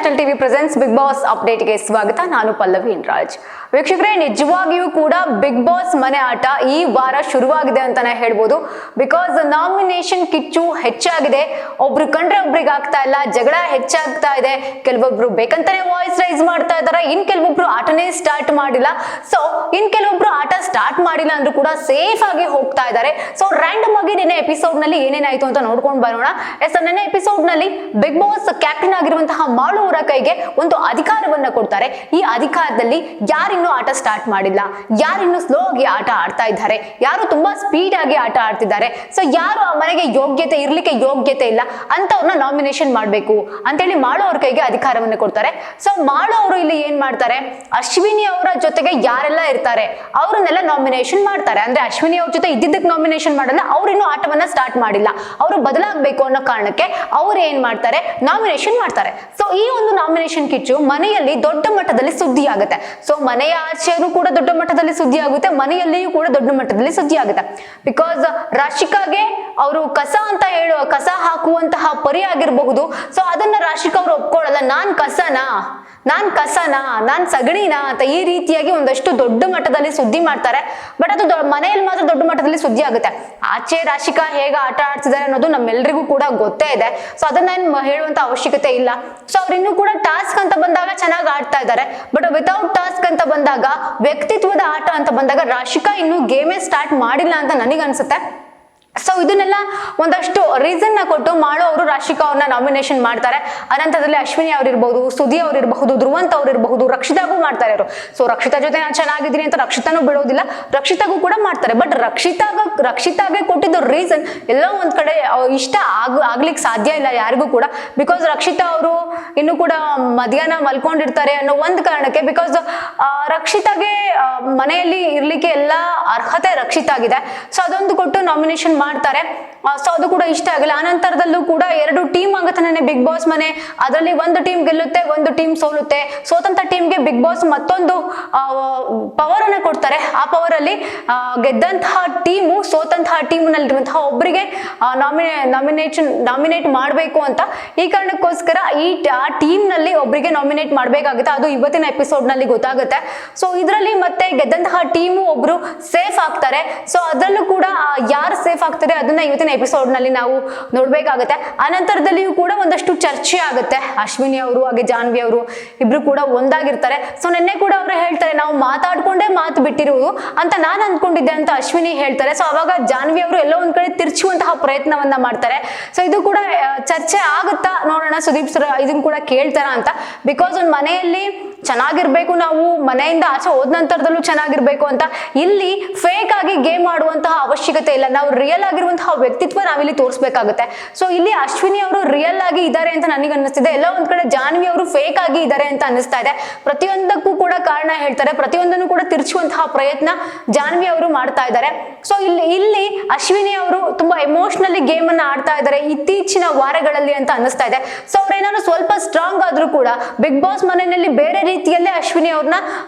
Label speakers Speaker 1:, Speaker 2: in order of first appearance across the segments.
Speaker 1: National TV presence big boss ಅಪ್ಡೇಟ್ಗೆ ಸ್ವಾಗತ. ನಾನು ಪಲ್ಲವಿ ರಾಜ್. ವೀಕ್ಷಕರೇ, ನಿಜವಾಗಿಯೂ ಕೂಡ ಬಿಗ್ ಬಾಸ್ ಮನೆ ಆಟ ಈ ವಾರ ಶುರುವಾಗಿದೆ ಅಂತಾನೆ ಹೇಳ್ಬೋದು. ಬಿಕಾಸ್ ನಾಮಿನೇಷನ್ ಕಿಚ್ಚು ಹೆಚ್ಚಾಗಿದೆ. ಒಬ್ರು ಕಂಡ್ರೆ ಒಬ್ರಿಗೆ ಆಗ್ತಾ ಇಲ್ಲ, ಜಗಳ ಹೆಚ್ಚಾಗ್ತಾ ಇದೆ. ಕೆಲವೊಬ್ರು ಬೇಕಂತಾನೆ ವಾಯ್ಸ್ ರೈಸ್ ಮಾಡ್ತಾ ಇದ್ದಾರೆ, ಇನ್ ಕೆಲವೊಬ್ರು ಆಟನೇ ಸ್ಟಾರ್ಟ್ ಮಾಡಿಲ್ಲ. ಸೊ ಇನ್ ಕೆಲವೊಬ್ರು ಆಟ ಸ್ಟಾರ್ಟ್ ಮಾಡಿಲ್ಲ ಅಂದ್ರೂ ಕೂಡ ಸೇಫ್ ಆಗಿ ಹೋಗ್ತಾ ಇದ್ದಾರೆ. ಸೊ ರ್ಯಾಂಡಮ್ ಆಗಿ ನಿನ್ನೆ ಎಪಿಸೋಡ್ ನಲ್ಲಿ ಏನೇನಾಯ್ತು ಅಂತ ನೋಡ್ಕೊಂಡು ಬರೋಣ. ನಿನ್ನೆ ಎಪಿಸೋಡ್ ನಲ್ಲಿ ಬಿಗ್ ಬಾಸ್ ಕ್ಯಾಪ್ಟನ್ ಆಗಿರುವಂತಹ ಮಾಳು ಅವರ ಕೈಗೆ ಒಂದು ಅಧಿಕಾರವನ್ನ ಕೊಡ್ತಾರೆ. ಈ ಅಧಿಕಾರದಲ್ಲಿ ಯಾರಿನ್ನೂ ಆಟ ಸ್ಟಾರ್ಟ್ ಮಾಡಿಲ್ಲ, ಯಾರಿನ್ನೂ ಸ್ಲೋ ಆಗಿ ಆಟ ಆಡ್ತಾ ಇದ್ದಾರೆ, ಯಾರು ತುಂಬಾ ಸ್ಪೀಡ್ ಆಗಿ ಆಟ ಆಡ್ತಿದ್ದಾರೆ, ಸೊ ಯಾರು ಆ ಮನೆಗೆ ಇರ್ಲಿಕ್ಕೆ ಯೋಗ್ಯತೆ ಇಲ್ಲ ಅಂತವ್ರನ್ನ ನಾಮಿನೇಷನ್ ಮಾಡ್ಬೇಕು ಅಂತೇಳಿ ಮಾಳು ಅವ್ರ ಕೈಗೆ ಅಧಿಕಾರವನ್ನ ಕೊಡ್ತಾರೆ. ಸೊ ಮಾಳು ಅವರು ಇಲ್ಲಿ ಏನ್ ಮಾಡ್ತಾರೆ, ಅಶ್ವಿನಿ ಅವರ ಜೊತೆಗೆ ಯಾರೆಲ್ಲ ಇರ್ತಾರೆ ಅವ್ರನ್ನೆಲ್ಲ ನಾಮಿನೇಷನ್ ಮಾಡ್ತಾರೆ. ಅಂದ್ರೆ ಅಶ್ವಿನಿ ಅವ್ರ ಜೊತೆ ಇದ್ದಿದ್ದಕ್ಕೆ ನಾಮಿನೇಷನ್ ಮಾಡಲ್ಲ, ಅವ್ರಿನ್ನೂ ಆಟವನ್ನ ಸ್ಟಾರ್ಟ್ ಮಾಡಿಲ್ಲ, ಅವರು ಬದಲಾಗಬೇಕು ಅನ್ನೋ ಕಾರಣಕ್ಕೆ ಅವ್ರು ಏನ್ ಮಾಡ್ತಾರೆ, ನಾಮಿನೇಷನ್ ಮಾಡ್ತಾರೆ. ಸೊ ಈ ಒಂದು ನಾಮಿನೇಷನ್ ಕಿಚ್ಚು ಮನೆಯಲ್ಲಿ ದೊಡ್ಡ ಮಟ್ಟದಲ್ಲಿ ಸುದ್ದಿ ಆಗುತ್ತೆ. ಸೊ ಮನೆಯ ಆಚೆಯೂ ಕೂಡ ದೊಡ್ಡ ಮಟ್ಟದಲ್ಲಿ ಸುದ್ದಿ ಆಗುತ್ತೆ, ಮನೆಯಲ್ಲಿಯೂ ಕೂಡ ದೊಡ್ಡ ಮಟ್ಟದಲ್ಲಿ ಸುದ್ದಿ ಆಗುತ್ತೆ. ಬಿಕಾಸ್ ರಾಶಿಕಾಗೆ ಅವರು ಕಸ ಹಾಕುವಂತಹ ಪರಿ ಆಗಿರಬಹುದು. ಸೊ ಅದನ್ನ ರಾಶಿಕಾ ಅವರು ಒಪ್ಕೊಳ್ಳಲ್ಲ. ನಾನ್ ಕಸನಾ, ನಾನ್ ಸಗಣಿನಾ ಅಂತ ಈ ರೀತಿಯಾಗಿ ಒಂದಷ್ಟು ದೊಡ್ಡ ಮಟ್ಟದಲ್ಲಿ ಸುದ್ದಿ ಮಾಡ್ತಾರೆ. ಬಟ್ ಅದು ಮನೆಯಲ್ಲಿ ಮಾತ್ರ ದೊಡ್ಡ ಮಟ್ಟದಲ್ಲಿ ಸುದ್ದಿ ಆಗುತ್ತೆ. ಆಚೆ ರಾಶಿಕಾ ಹೇಗೆ ಆಟ ಆಡ್ತಿದ್ದಾರೆ ಅನ್ನೋದು ನಮ್ಮೆಲ್ಲರಿಗೂ ಕೂಡ ಗೊತ್ತೇ ಇದೆ. ಸೊ ಅದನ್ನ ಹೇಳುವಂತ ಅವಶ್ಯಕತೆ ಇಲ್ಲ. ಸೊ ಅವ್ರಿನ್ನೂ ಕೂಡ ಟಾಸ್ಕ್ ಅಂತ ಬಂದಾಗ ಚೆನ್ನಾಗಿ ಆಡ್ತಾ ಇದ್ದಾರೆ. ಬಟ್ ವಿತೌಟ್ ಟಾಸ್ಕ್ ಅಂತ ಬಂದಾಗ, ವ್ಯಕ್ತಿತ್ವದ ಆಟ ಅಂತ ಬಂದಾಗ ರಾಶಿಕಾ ಇನ್ನೂ ಗೇಮೇ ಸ್ಟಾರ್ಟ್ ಮಾಡಿಲ್ಲ ಅಂತ ನನಗನ್ಸುತ್ತೆ. ಸೊ ಇದನ್ನೆಲ್ಲ ಒಂದಷ್ಟು ರೀಸನ್ ನ ಕೊಟ್ಟು ಮಾಳು ಅವರು ರಾಶಿಕಾ ಅವ್ರನ್ನ ನಾಮಿನೇಷನ್ ಮಾಡ್ತಾರೆ. ಅನಂತರದಲ್ಲಿ ಅಶ್ವಿನಿ ಅವ್ರಿರ್ಬಹುದು, ಸುದಿ ಅವ್ರಿರ್ಬಹುದು, ಧ್ರುವಂತ್ ಅವ್ರಿರ್ಬಹುದು, ರಕ್ಷಿತಾಗೂ ಮಾಡ್ತಾರೆ ಅವರು. ಸೊ ರಕ್ಷಿತಾ ಜೊತೆ ನಾನು ಚೆನ್ನಾಗಿದ್ದೀನಿ ಅಂತ ರಕ್ಷಿತಾನೂ ಬಿಡೋದಿಲ್ಲ, ರಕ್ಷಿತಾಗೂ ಕೂಡ ಮಾಡ್ತಾರೆ. ಬಟ್ ರಕ್ಷಿತಾಗೆ ಕೊಟ್ಟಿದ್ದು ರೀಸನ್ ಎಲ್ಲೋ ಒಂದ್ ಕಡೆ ಇಷ್ಟ ಆಗ್ಲಿಕ್ಕೆ ಸಾಧ್ಯ ಇಲ್ಲ ಯಾರಿಗೂ ಕೂಡ. ಬಿಕಾಸ್ ರಕ್ಷಿತಾ ಅವರು ಇನ್ನು ಕೂಡ ಮಧ್ಯಾಹ್ನ ಮಲ್ಕೊಂಡಿರ್ತಾರೆ ಅನ್ನೋ ಒಂದ್ ಕಾರಣಕ್ಕೆ. ಬಿಕಾಸ್ ರಕ್ಷಿತಾಗೆ ಮನೆಯಲ್ಲಿ ಇರ್ಲಿಕ್ಕೆ ಎಲ್ಲಾ ಅರ್ಹತೆ ರಕ್ಷಿತಾಗಿದೆ. ಸೊ ಅದೊಂದು ಕೊಟ್ಟು ನಾಮಿನೇಷನ್ ಮಾಡ್ತಾರೆ. ಸೊ ಅದು ಕೂಡ ಇಷ್ಟ ಆಗಿಲ್ಲ. ಆನಂತರದಲ್ಲೂ ಕೂಡ 2 ಟೀಮ್ ಆಗುತ್ತಾನೆ ಬಿಗ್ ಬಾಸ್ ಮನೆ. ಅದರಲ್ಲಿ ಒಂದು ಟೀಮ್ ಗೆಲ್ಲುತ್ತೆ, ಒಂದು ಟೀಮ್ ಸೋಲುತ್ತೆ. ಸೋತಂತ ಟೀಮ್ಗೆ ಬಿಗ್ ಬಾಸ್ ಮತ್ತೊಂದು ಪವರ್ ಅನ್ನ ಕೊಡ್ತಾರೆ. ಆ ಪವರ್ ಅಲ್ಲಿ ಗೆದ್ದಂತಹ ಟೀಮು ಸೋತಂತಹ ಟೀಮ್ನಲ್ಲಿರುವಂತಹ ಒಬ್ಬರಿಗೆ ನಾಮಿನೇಟ್ ಮಾಡಬೇಕು ಅಂತ. ಈ ಕಾರಣಕ್ಕೋಸ್ಕರ ಆ ಟೀಮ್ ನಲ್ಲಿ ಒಬ್ಬರಿಗೆ ನಾಮಿನೇಟ್ ಮಾಡಬೇಕಾಗುತ್ತೆ. ಅದು ಇವತ್ತಿನ ಎಪಿಸೋಡ್ ನಲ್ಲಿ ಗೊತ್ತಾಗುತ್ತೆ. ಸೊ ಇದರಲ್ಲಿ ಮತ್ತೆ ಗೆದ್ದಂತಹ ಟೀಮು ಒಬ್ರು ಸೇಫ್ ಆಗ್ತಾರೆ. ಸೊ ಅದರಲ್ಲೂ ಕೂಡ ಯಾರು ಸೇಫ್ ಆಗ್ತಾರೆ ಅದನ್ನ ಇವತ್ತಿನ ಎಪಿಸೋಡ್ ನಲ್ಲಿ ನಾವು ನೋಡ್ಬೇಕಾಗುತ್ತೆ. ಅನಂತರದಲ್ಲಿಯೂ ಕೂಡ ಒಂದಷ್ಟು ಚರ್ಚೆ ಆಗುತ್ತೆ. ಅಶ್ವಿನಿ ಅವರು ಹಾಗೆ ಜಾನ್ವಿ ಅವರು ಇಬ್ರು ಕೂಡ ಒಂದಾಗಿರ್ತಾರೆ. ಸೊ ನಿನ್ನೆ ಕೂಡ ಅವರು ಹೇಳ್ತಾರೆ, ನಾವು ಮಾತಾಡ್ಕೊಂಡೇ ಮಾತು ಬಿಟ್ಟಿರುವುದು ಅಂತ ನಾನು ಅಂದ್ಕೊಂಡಿದ್ದೆ ಅಂತ ಅಶ್ವಿನಿ ಹೇಳ್ತಾರೆ. ಸೊ ಅವಾಗ ಜಾನ್ವಿ ಅವರು ಎಲ್ಲೋ ಒಂದ್ ಕಡೆ ತಿರ್ಚುವಂತಹ ಪ್ರಯತ್ನವನ್ನ ಮಾಡ್ತಾರೆ. ಸೊ ಇದು ಕೂಡ ಚರ್ಚೆ ಆಗುತ್ತಾ ನೋಡೋಣ. ಸುದೀಪ್ ಸರ್ ಇದನ್ನ ಕೂಡ ಕೇಳ್ತಾರ ಅಂತ. ಬಿಕಾಸ್ ಒಂದ್ ಮನೆಯಲ್ಲಿ ಚೆನ್ನಾಗಿರ್ಬೇಕು, ನಾವು ಮನೆಯಿಂದ ಆಚೆ ಹೋದ ನಂತರದಲ್ಲೂ ಚೆನ್ನಾಗಿರ್ಬೇಕು ಅಂತ. ಇಲ್ಲಿ ಫೇಕ್ ಆಗಿ ಗೇಮ್ ಆಡುವಂತಹ ಅವಶ್ಯಕತೆ ಇಲ್ಲ. ನಾವು ರಿಯಲ್ ಆಗಿರುವಂತಹ ವ್ಯಕ್ತಿತ್ವ ನಾವಿಲ್ಲಿ ತೋರಿಸಬೇಕಾಗುತ್ತೆ. ಸೊ ಇಲ್ಲಿ ಅಶ್ವಿನಿ ಅವರು ರಿಯಲ್ ಆಗಿ ಇದ್ದಾರೆ ಅಂತ ನನಗೆ ಅನ್ನಿಸ್ತಿದೆ. ಎಲ್ಲ ಒಂದ್ ಕಡೆ ಜಾನ್ವಿ ಅವರು ಫೇಕ್ ಆಗಿ ಇದ್ದಾರೆ ಅಂತ ಅನ್ನಿಸ್ತಾ ಇದೆ. ಪ್ರತಿಯೊಂದಕ್ಕೂ ಕೂಡ ಕಾರಣ ಹೇಳ್ತಾರೆ, ಪ್ರತಿಯೊಂದನ್ನು ಕೂಡ ತಿರ್ಚುವಂತಹ ಪ್ರಯತ್ನ ಜಾನ್ವಿ ಅವರು ಮಾಡ್ತಾ ಇದ್ದಾರೆ. ಸೊ ಇಲ್ಲಿ ಅಶ್ವಿನಿ ಅವರು ತುಂಬಾ ಎಮೋಷನಲಿ ಗೇಮ್ ಅನ್ನ ಆಡ್ತಾ ಇದ್ದಾರೆ ಇತ್ತೀಚಿನ ವಾರಗಳಲ್ಲಿ ಅಂತ ಅನ್ನಿಸ್ತಾ ಇದೆ. ಸೊ ಅವ್ರೇನಾದ್ರು ಸ್ವಲ್ಪ ಸ್ಟ್ರಾಂಗ್ ಆದ್ರೂ ಕೂಡ ಬಿಗ್ ಬಾಸ್ ಮನೆಯಲ್ಲಿ ಬೇರೆ ರೀತಿಯಲ್ಲೇ ಅಶ್ವಿನಿ ಅವ್ರನ್ನ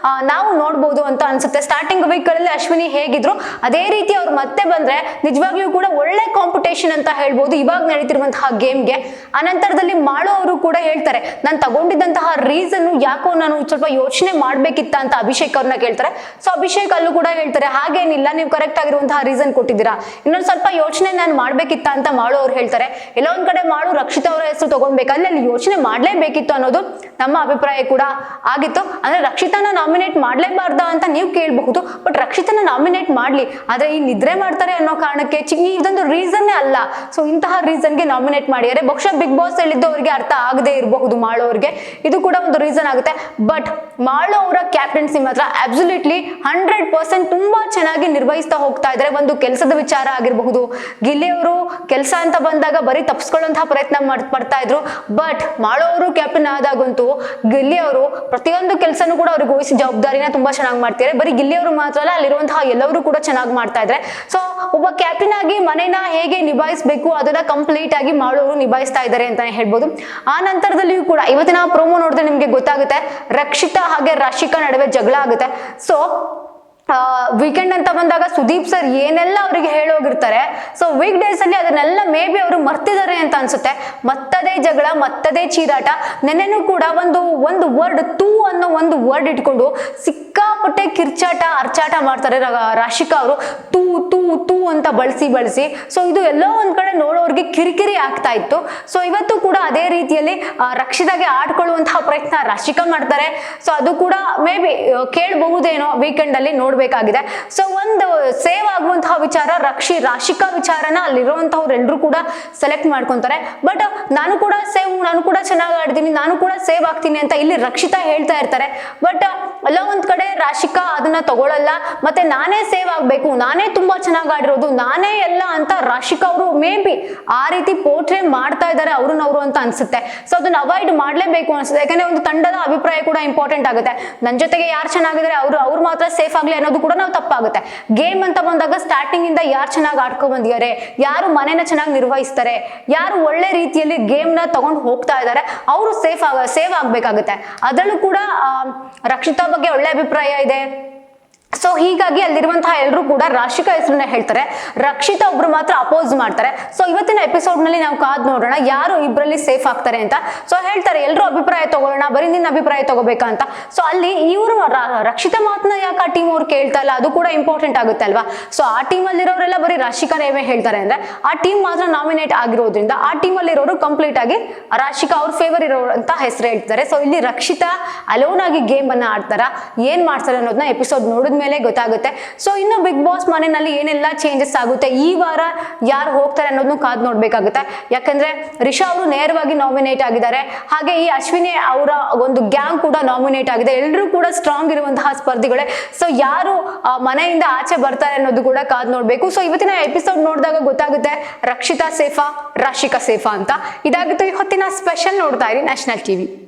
Speaker 1: ನಾವು ನೋಡ್ಬೋದು ಅಂತ ಅನ್ಸುತ್ತೆ. ಸ್ಟಾರ್ಟಿಂಗ್ ವೀಕ್ ಗಳಲ್ಲಿ ಅಶ್ವಿನಿ ಹೇಗಿದ್ರು ಅದೇ ರೀತಿ ಅವ್ರು ಮತ್ತೆ ಬಂದ್ರೆ ನಿಜವಾಗ್ಲೂ ಕೂಡ ಒಳ್ಳೆ ಕಾಂಪಿಟೇಷನ್ ಅಂತ ಹೇಳ್ಬೋದು ಇವಾಗ ನಡೀತಿರುವಂತಹ ಗೇಮ್ಗೆ. ಅನಂತರದಲ್ಲಿ ಮಾಳು ಅವರು ಕೂಡ ಹೇಳ್ತಾರೆ, ನಾನು ತಗೊಂಡಿದ್ದಂತಹ ರೀಸನ್ ಯಾಕೋ ನಾನು ಸ್ವಲ್ಪ ಯೋಚನೆ ಮಾಡ್ಬೇಕಿತ್ತ ಅಂತ ಅಭಿಷೇಕ್ ಅವ್ರನ್ನ ಕೇಳ್ತಾರೆ. ಸೊ ಅಭಿಷೇಕ್ ಅಲ್ಲೂ ಕೂಡ ಹೇಳ್ತಾರೆ, ಹಾಗೇನಿಲ್ಲ, ನೀವು ಕರೆಕ್ಟ್ ಆಗಿರುವಂತಹ ರೀಸನ್ ಕೊಟ್ಟಿದ್ದೀರಾ, ಇನ್ನೊಂದು ಸ್ವಲ್ಪ ಯೋಚನೆ ನಾನು ಮಾಡ್ಬೇಕಿತ್ತ ಅಂತ ಮಾಳು ಅವ್ರು ಹೇಳ್ತಾರೆ. ಎಲ್ಲ ಒಂದ್ ಕಡೆ ಮಾಳು ರಕ್ಷಿತಾ ಅವರ ಹೆಸರು ತಗೊಂಡ್ಬೇಕಾದ್ರೆ ಅಲ್ಲಿ ಯೋಚನೆ ಮಾಡ್ಲೇಬೇಕಿತ್ತು ಅನ್ನೋದು ನಮ್ಮ ಅಭಿಪ್ರಾಯ ಕೂಡ ಆಗಿತ್ತು. ಅಂದ್ರೆ ರಕ್ಷಿತಾನ ನಾಮಿನೇಟ್ ಮಾಡ್ಲೇಬಾರ್ದ ಅಂತ ನೀವು ಕೇಳಬಹುದು. ಬಟ್ ರಕ್ಷಿತಾನ ನಾಮಿನೇಟ್ ಮಾಡ್ಲಿ, ಆದ್ರೆ ಈ ನಿದ್ರೆ ಮಾಡ್ತಾರೆ ಅನ್ನೋ ಕಾರಣಕ್ಕೆ ಇದೊಂದು ರೀಸನ್ ಅಲ್ಲ. ಸೊ ಇಂತಹ ರೀಸನ್ಗೆ ನಾಮಿನೇಟ್ ಮಾಡಿದ್ದಾರೆ. ಬಹುಶಃ ಬಿಗ್ ಬಾಸ್ ಹೇಳಿದ್ದು ಅವರಿಗೆ ಅರ್ಥ ಆಗದೆ ಇರಬಹುದು ಮಾಳು ಅವ್ರಿಗೆ, ಇದು ಕೂಡ ಒಂದು ರೀಸನ್ ಆಗುತ್ತೆ. ಬಟ್ ಮಾಳು ಅವರ ಕ್ಯಾಪ್ಟನ್ಸಿ ಮಾತ್ರ ಅಬ್ಸಲ್ಯೂಟ್ಲಿ 100% ತುಂಬಾ ಚೆನ್ನಾಗಿ ನಿರ್ವಹಿಸ್ತಾ ಹೋಗ್ತಾ ಇದ್ದಾರೆ. ಒಂದು ಕೆಲಸದ ವಿಚಾರ ಆಗಿರಬಹುದು, ಗಿಲ್ಲಿ ಅವರು ಕೆಲಸ ಅಂತ ಬಂದಾಗ ಬರೀ ತಪ್ಪಿಸ್ಕೊಳ್ಳುವಂತಹ ಪ್ರಯತ್ನ ಮಾಡ್ತಾ ಇದ್ರು. ಬಟ್ ಮಾಳು ಅವರು ಕ್ಯಾಪ್ಟನ್ ಆದಾಗಂತೂ ಗಿಲ್ಲಿ ಅವರು ಪ್ರತಿಯೊಂದು ಕೆಲಸನೂ ಕೂಡ ಅವ್ರಿಗೆ ವಹಿಸಿ ಜವಾಬ್ದಾರಿನ ತುಂಬಾ ಚೆನ್ನಾಗಿ ಮಾಡ್ತಾರೆ. ಬರೀ ಗಿಲ್ಲಿ ಅವರು ಮಾತ್ರ ಅಲ್ಲ, ಅಲ್ಲಿರುವಂತಹ ಎಲ್ಲರೂ ಕೂಡ ಚೆನ್ನಾಗಿ ಮಾಡ್ತಾ ಇದ್ದಾರೆ. ಸೊ ಒಬ್ಬ ಕ್ಯಾಪ್ಟನ್ ಆಗಿ ಮನೆನ ಹೇಗೆ ನಿಭಾಯಿಸಬೇಕು ಅದನ್ನ ಕಂಪ್ಲೀಟ್ ಆಗಿ ಮಾಳು ಅವರು ನಿಭಾಯಿಸ್ತಾ ಇದ್ದಾರೆ ಅಂತಾನೆ ಹೇಳ್ಬೋದು. ಆ ನಂತರದಲ್ಲಿಯೂ ಕೂಡ ಇವತ್ತಿನ ಪ್ರೋಮೋ ನೋಡಿದ್ರೆ ನಿಮ್ಗೆ ಗೊತ್ತಾಗುತ್ತೆ, ರಕ್ಷಿತಾ ಹಾಗೆ ರಾಶಿಕಾ ನಡುವೆ ಜಗಳ ಆಗುತ್ತೆ. ಸೊ ವೀಕೆಂಡ್ ಅಂತ ಬಂದಾಗ ಸುದೀಪ್ ಸರ್ ಏನೆಲ್ಲ ಅವರಿಗೆ ಹೇಳೋಗಿರ್ತಾರೆ. ಸೊ ವೀಕ್ ಡೇಸ್ ಅಲ್ಲಿ ಅದನ್ನೆಲ್ಲ ಮೇ ಬಿ ಅವರು ಮರ್ತಿದ್ದಾರೆ ಅಂತ ಅನ್ಸುತ್ತೆ. ಮತ್ತದೇ ಜಗಳ, ಮತ್ತದೇ ಚೀರಾಟ. ನೆನ್ನೆನೂ ಕೂಡ ಒಂದು ವರ್ಡ್ ತೂ ಅನ್ನೋ ಒಂದು ವರ್ಡ್ ಇಟ್ಕೊಂಡು ಸಿಕ್ಕಾಪಟ್ಟೆ ಕಿರ್ಚಾಟ ಅರ್ಚಾಟ ಮಾಡ್ತಾರೆ ರಾಶಿಕಾ ಅವರು. ತೂ ತೂ ತೂ ಅಂತ ಬಳಸಿ. ಸೊ ಇದು ಎಲ್ಲೋ ಒಂದ್ ಕಡೆ ನೋಡೋರ್ಗೆ ಕಿರಿಕಿರಿ ಆಗ್ತಾ ಇತ್ತು. ಸೊ ಇವತ್ತು ಕೂಡ ಅದೇ ರೀತಿಯಲ್ಲಿ ರಕ್ಷಿತಾಗೆ ಆಡ್ಕೊಳ್ಳುವಂತಹ ಪ್ರಯತ್ನ ರಾಶಿಕಾ ಮಾಡ್ತಾರೆ. ಸೊ ಅದು ಕೂಡ ಮೇ ಬಿ ಕೇಳಬಹುದೇನೋ ವೀಕೆಂಡ್ ಅಲ್ಲಿ ನೋಡ್ಬೇಕಾಗಿದೆ. ಸೊ ಒಂದು ಸೇವ್ ಆಗುವಂತಹ ವಿಚಾರ ರಾಶಿಕಾ ವಿಚಾರನ ಅಲ್ಲಿರುವಂತವ್ರು ಎಲ್ರು ಕೂಡ ಸೆಲೆಕ್ಟ್ ಮಾಡ್ಕೊಂತಾರೆ. ಬಟ್ ನಾನು ಕೂಡ ಚೆನ್ನಾಗಿ ಆಡ್ತೀನಿ, ನಾನು ಕೂಡ ಸೇವ್ ಆಗ್ತೀನಿ ಅಂತ ಇಲ್ಲಿ ರಕ್ಷಿತಾ ಹೇಳ್ತಾ ಇರ್ತಾರೆ. ಬಟ್ ಎಲ್ಲ ಒಂದ್ ಕಡೆ ರಾಶಿಕಾ ಅದನ್ನ ತಗೊಳಲ್ಲ. ಮತ್ತೆ ನಾನೇ ಸೇವ್ ಆಗ್ಬೇಕು, ನಾನೇ ತುಂಬಾ ಚೆನ್ನಾಗಿ ಆಡಿರೋದು, ನಾನೇ ಎಲ್ಲ ಅಂತ ರಾಶಿಕಾ ಅವರು ಮೇ ಬಿ ಆ ರೀತಿ ಪೋರ್ಟ್ರೇ ಮಾಡ್ತಾ ಇದ್ದಾರೆ ಅವ್ರನ್ನವ್ರು ಅಂತ ಅನ್ಸುತ್ತೆ. ಸೊ ಅದನ್ನ ಅವಾಯ್ಡ್ ಮಾಡ್ಲೇಬೇಕು ಅನ್ಸುತ್ತೆ. ಯಾಕಂದ್ರೆ ಒಂದು ತಂಡದ ಅಭಿಪ್ರಾಯ ಕೂಡ ಇಂಪಾರ್ಟೆಂಟ್ ಆಗುತ್ತೆ. ನನ್ನ ಜೊತೆಗೆ ಯಾರು ಚೆನ್ನಾಗಿದ್ರೆ ಅವ್ರು ಮಾತ್ರ ಸೇಫ್ ಆಗ್ಲಿ ಅನ್ನೋದು ಕೂಡ ನಾವು ತಪ್ಪಾಗುತ್ತೆ. ಗೇಮ್ ಅಂತ ಬಂದಾಗ ಸ್ಟಾರ್ಟಿಂಗ್ ಇಂದ ಯಾರು ಚೆನ್ನಾಗಿ ಆಡ್ಕೊಂಡ್ ಬಂದಿದ್ದಾರೆ, ಯಾರು ಮನೆನ ಚೆನ್ನಾಗಿ ನಿರ್ವಹಿಸ್ತಾರೆ, ಯಾರು ಒಳ್ಳೆ ರೀತಿಯಲ್ಲಿ ಗೇಮ್ ನ ತಗೊಂಡು ಹೋಗ್ತಾ ಇದ್ದಾರೆ, ಅವರು ಸೇವ್ ಆಗ್ಬೇಕಾಗುತ್ತೆ. ಅದರಲ್ಲೂ ಕೂಡ ರಕ್ಷಿತಾ ಬಗ್ಗೆ ಒಳ್ಳೆ ಅಭಿಪ್ರಾಯ ಇದೆ. ಸೊ ಹೀಗಾಗಿ ಅಲ್ಲಿರುವಂತಹ ಎಲ್ಲರೂ ಕೂಡ ರಾಶಿಕಾ ಹೆಸರನ್ನ ಹೇಳ್ತಾರೆ, ರಕ್ಷಿತಾ ಒಬ್ರು ಮಾತ್ರ ಅಪೋಸ್ ಮಾಡ್ತಾರೆ. ಸೊ ಇವತ್ತಿನ ಎಪಿಸೋಡ್ ನಲ್ಲಿ ನಾವು ಕಾದ್ ನೋಡೋಣ ಯಾರು ಇಬ್ಬರಲ್ಲಿ ಸೇಫ್ ಆಗ್ತಾರೆ ಅಂತ. ಸೊ ಹೇಳ್ತಾರೆ ಎಲ್ಲರೂ ಅಭಿಪ್ರಾಯ ತಗೊಳ್ಳೋಣ, ಬರೀ ನಿನ್ನ ಅಭಿಪ್ರಾಯ ತಗೋಬೇಕಾ ಅಂತ. ಸೊ ಅಲ್ಲಿ ಇವರು ರಕ್ಷಿತಾ ಮಾತನ್ನ ಯಾಕೆ ಆ ಟೀಮ್ ಅವ್ರು ಕೇಳ್ತಾ ಇಲ್ಲ, ಅದು ಕೂಡ ಇಂಪಾರ್ಟೆಂಟ್ ಆಗುತ್ತೆ ಅಲ್ವಾ. ಸೊ ಆ ಟೀಮ್ ಅಲ್ಲಿರೋರೆಲ್ಲ ಬರೀ ರಾಶಿಕಾನೇ ಹೇಳ್ತಾರೆ ಅಂದ್ರೆ ಆ ಟೀಮ್ ಮಾತ್ರ ನಾಮಿನೇಟ್ ಆಗಿರೋದ್ರಿಂದ ಆ ಟೀಮ್ ಅಲ್ಲಿರೋರು ಕಂಪ್ಲೀಟ್ ಆಗಿ ರಾಶಿಕಾ ಅವ್ರ ಫೇವರ್ ಇರೋರು ಅಂತ ಹೆಸರು ಹೇಳ್ತಾರೆ. ಸೊ ಇಲ್ಲಿ ರಕ್ಷಿತಾ ಅಲೋನ್ ಆಗಿ ಗೇಮ್ ಅನ್ನ ಆಡ್ತಾರ, ಏನ್ ಮಾಡ್ತಾರೆ ಅನ್ನೋದನ್ನ ಎಪಿಸೋಡ್ ನೋಡಿದ್ಮೇಲೆ ಗೊತ್ತಾಗುತ್ತೆ. ಸೊ ಇನ್ನು ಬಿಗ್ ಬಾಸ್ ಮನೆಯಲ್ಲಿ ಏನೆಲ್ಲ ಚೇಂಜಸ್ ಆಗುತ್ತೆ, ಈ ವಾರ ಯಾರು ಹೋಗ್ತಾರೆ ಅನ್ನೋದನ್ನು ಕಾದ್ ನೋಡ್ಬೇಕಾಗುತ್ತೆ. ಯಾಕಂದ್ರೆ ರಿಷಾ ಅವರು ನೇರವಾಗಿ ನಾಮಿನೇಟ್ ಆಗಿದ್ದಾರೆ, ಹಾಗೆ ಈ ಅಶ್ವಿನಿ ಅವರ ಒಂದು ಗ್ಯಾಂಗ್ ಕೂಡ ನಾಮಿನೇಟ್ ಆಗಿದೆ. ಎಲ್ಲರೂ ಕೂಡ ಸ್ಟ್ರಾಂಗ್ ಇರುವಂತಹ ಸ್ಪರ್ಧಿಗಳೇ. ಸೊ ಯಾರು ಮನೆಯಿಂದ ಆಚೆ ಬರ್ತಾರೆ ಅನ್ನೋದು ಕೂಡ ಕಾದ್ ನೋಡ್ಬೇಕು. ಸೊ ಇವತ್ತಿನ ಎಪಿಸೋಡ್ ನೋಡಿದಾಗ ಗೊತ್ತಾಗುತ್ತೆ ರಕ್ಷಿತಾ ಸೇಫಾ ರಾಶಿಕಾ ಸೇಫಾ ಅಂತ. ಇದಾಗಿತ್ತು ಈ ಹೊತ್ತಿನ ಸ್ಪೆಷಲ್. ನೋಡ್ತಾ ಇರಿ ನ್ಯಾಷನಲ್ ಟಿವಿ.